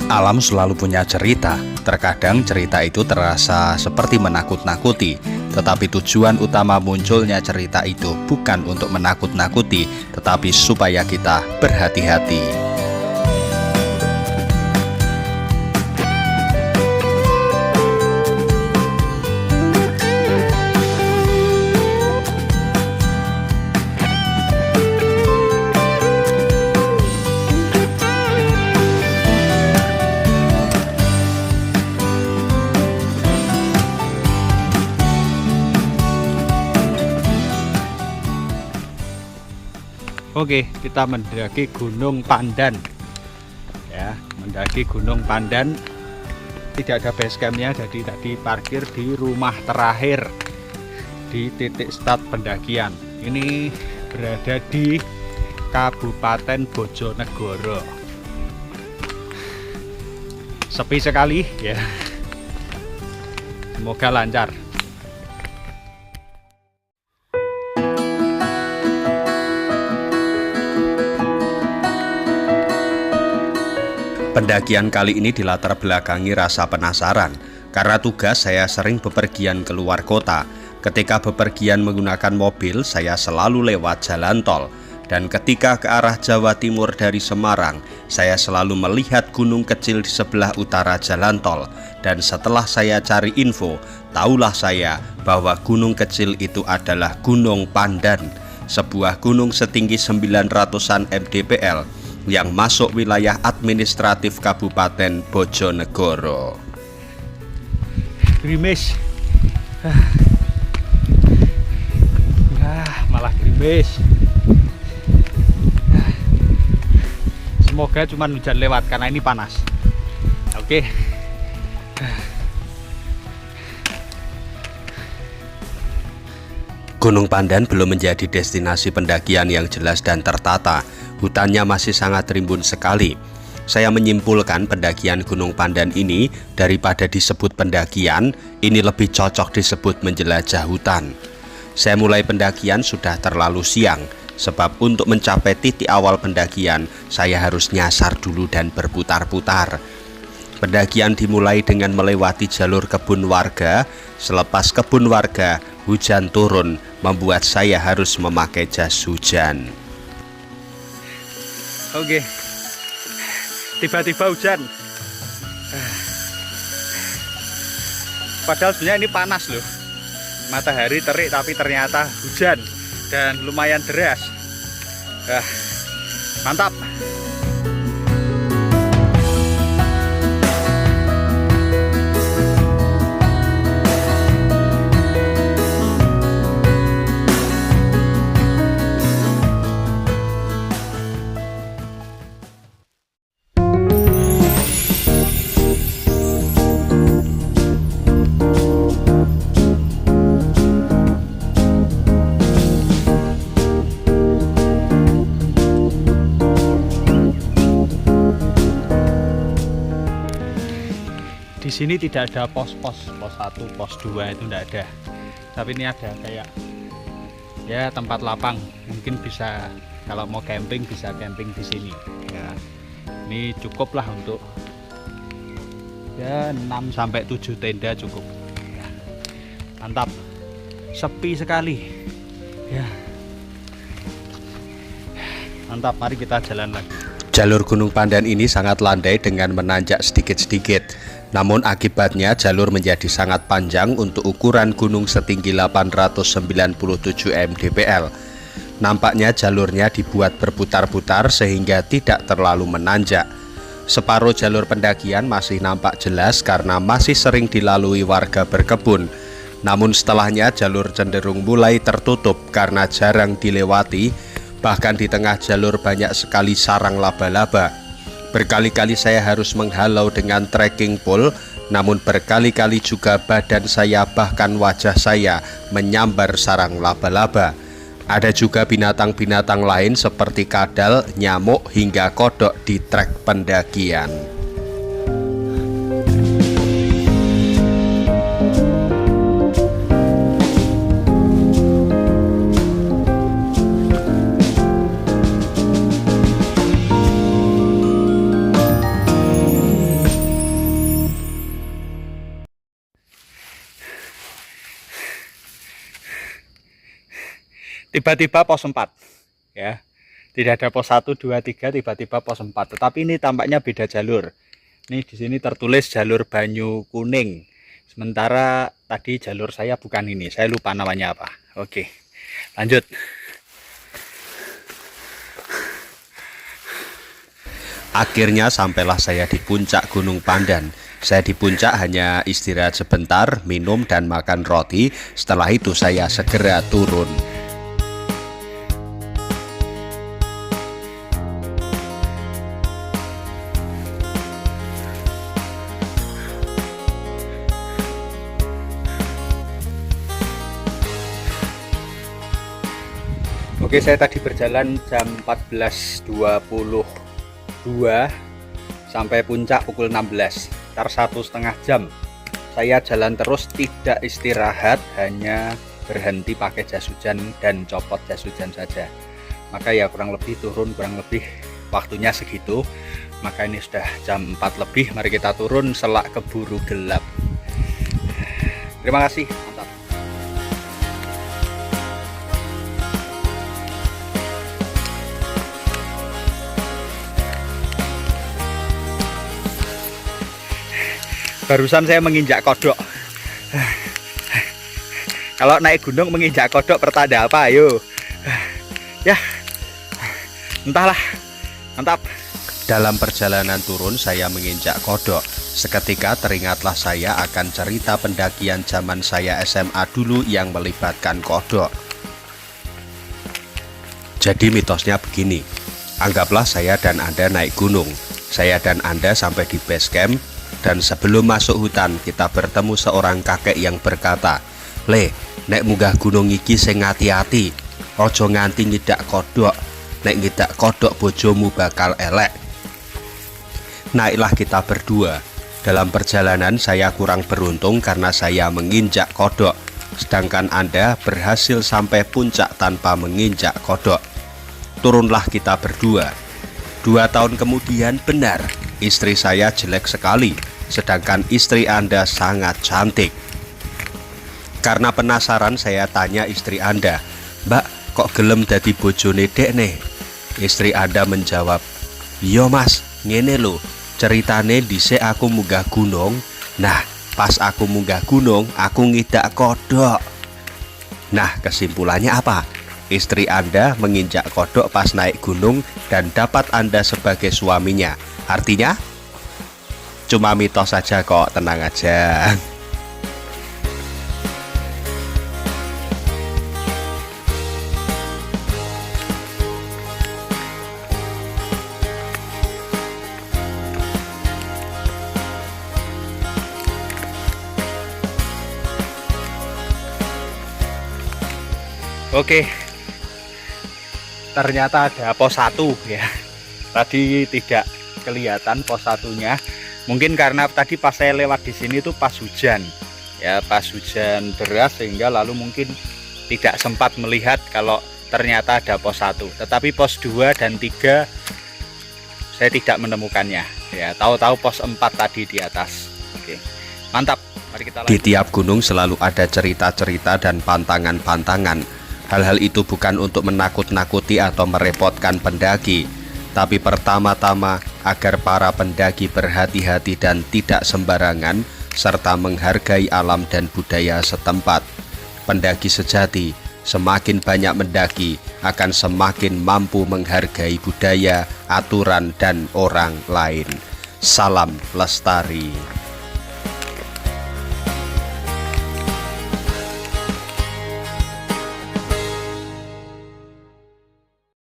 Alam selalu punya cerita. Terkadang cerita itu terasa seperti menakut-nakuti, tetapi tujuan utama munculnya cerita itu bukan untuk menakut-nakuti, tetapi supaya kita berhati-hati. Oke, kita mendaki Gunung Pandan. Ya, mendaki Gunung Pandan. Tidak ada base campnya, jadi tadi parkir di rumah terakhir di titik start pendakian. Ini berada di Kabupaten Bojonegoro. Sepi sekali ya. Semoga lancar. Pendakian kali ini dilatar belakangi rasa penasaran. Karena tugas saya sering bepergian keluar kota. Ketika bepergian menggunakan mobil, saya selalu lewat jalan tol. Dan ketika ke arah Jawa Timur dari Semarang, saya selalu melihat gunung kecil di sebelah utara jalan tol. Dan setelah saya cari info, tahulah saya bahwa gunung kecil itu adalah Gunung Pandan, sebuah gunung setinggi 900-an mdpl yang masuk wilayah administratif Kabupaten Bojonegoro. Gerimis. Malah gerimis. Semoga cuma hujan lewat karena ini panas. Oke. Gunung Pandan belum menjadi destinasi pendakian yang jelas dan tertata. Hutannya masih sangat rimbun sekali. Saya menyimpulkan pendakian Gunung Pandan ini daripada disebut pendakian, ini lebih cocok disebut menjelajah hutan. Saya mulai pendakian sudah terlalu siang, sebab untuk mencapai titik awal pendakian, saya harus nyasar dulu dan berputar-putar. Pendakian dimulai dengan melewati jalur kebun warga. Selepas kebun warga, hujan turun, membuat saya harus memakai jas hujan. Oke, tiba-tiba hujan. Padahal sebenarnya ini panas loh. Matahari terik tapi ternyata hujan dan lumayan deras. Mantap. Di sini tidak ada pos 1, pos 2 itu tidak ada. Tapi ini ada kayak ya tempat lapang. Mungkin bisa kalau mau camping bisa camping di sini. Ya, ini cukup lah untuk ya 6-7 tenda cukup. Ya, mantap. Sepi sekali. Ya, mantap. Mari kita jalan lagi. Jalur Gunung Pandan ini sangat landai dengan menanjak sedikit-sedikit. Namun akibatnya jalur menjadi sangat panjang untuk ukuran gunung setinggi 897 mdpl. Nampaknya jalurnya dibuat berputar-putar sehingga tidak terlalu menanjak. Separuh jalur pendakian masih nampak jelas karena masih sering dilalui warga berkebun. Namun setelahnya jalur cenderung mulai tertutup karena jarang dilewati. Bahkan di tengah jalur banyak sekali sarang laba-laba. Berkali-kali saya harus menghalau dengan trekking pole, namun berkali-kali juga badan saya bahkan wajah saya menyambar sarang laba-laba. Ada juga binatang-binatang lain seperti kadal, nyamuk, hingga kodok di trek pendakian. tiba-tiba pos 4 ya. Tidak ada pos 1, 2, 3, tiba-tiba pos 4. Tetapi ini tampaknya beda jalur. Ini di sini tertulis jalur Banyu Kuning. Sementara tadi jalur saya bukan ini. Saya lupa namanya apa. Oke, lanjut. Akhirnya sampailah saya di puncak Gunung Pandan. Saya di puncak hanya istirahat sebentar, minum dan makan roti. Setelah itu saya segera turun. Oke, saya tadi berjalan jam 14.22 sampai puncak pukul 16, sekitar 1,5 jam. Saya jalan terus, tidak istirahat, hanya berhenti pakai jas hujan dan copot jas hujan saja. Maka ya kurang lebih turun, kurang lebih waktunya segitu. Maka ini sudah jam 4 lebih, mari kita turun selak keburu gelap. Terima kasih, mantap. Barusan saya menginjak kodok. Kalau naik gunung menginjak kodok pertanda apa? Ayo. Ya, entahlah. Mantap. Dalam perjalanan turun saya menginjak kodok. Seketika teringatlah saya akan cerita pendakian zaman saya SMA dulu yang melibatkan kodok. Jadi mitosnya begini. Anggaplah saya dan Anda naik gunung. Saya dan Anda sampai di base camp. Dan sebelum masuk hutan kita bertemu seorang kakek yang berkata, "Le, nek munggah gunung iki sing hati-hati, ojo nganti ngidak kodok, nek ngidak kodok bojomu bakal elek." Naiklah kita berdua. Dalam perjalanan saya kurang beruntung karena saya menginjak kodok, sedangkan Anda berhasil sampai puncak tanpa menginjak kodok. Turunlah kita berdua. 2 tahun kemudian benar, istri saya jelek sekali, sedangkan istri Anda sangat cantik. Karena penasaran saya tanya istri Anda, "Mbak, kok gelem dadi bojone dekne?" Istri Anda menjawab, "Iya mas, ngene lho, ceritane dhisik aku munggah gunung. Nah, pas aku munggah gunung, aku ngidak kodok." Nah, kesimpulannya apa? Istri Anda menginjak kodok pas naik gunung dan dapat Anda sebagai suaminya. Artinya, cuma mitos saja kok, tenang aja. Oke. Ternyata ada pos 1 ya. Tadi tidak kelihatan pos 1-nya. Mungkin karena tadi pas saya lewat di sini tuh pas hujan. Ya, pas hujan deras sehingga lalu mungkin tidak sempat melihat kalau ternyata ada pos 1. Tetapi pos 2 dan 3 saya tidak menemukannya. Ya, tahu-tahu pos 4 tadi di atas. Oke. Mantap. Mari kita lanjut. Di tiap gunung selalu ada cerita-cerita dan pantangan-pantangan. Hal-hal itu bukan untuk menakut-nakuti atau merepotkan pendaki, tapi pertama-tama agar para pendaki berhati-hati dan tidak sembarangan, serta menghargai alam dan budaya setempat. Pendaki sejati semakin banyak mendaki akan semakin mampu menghargai budaya, aturan, dan orang lain. Salam lestari.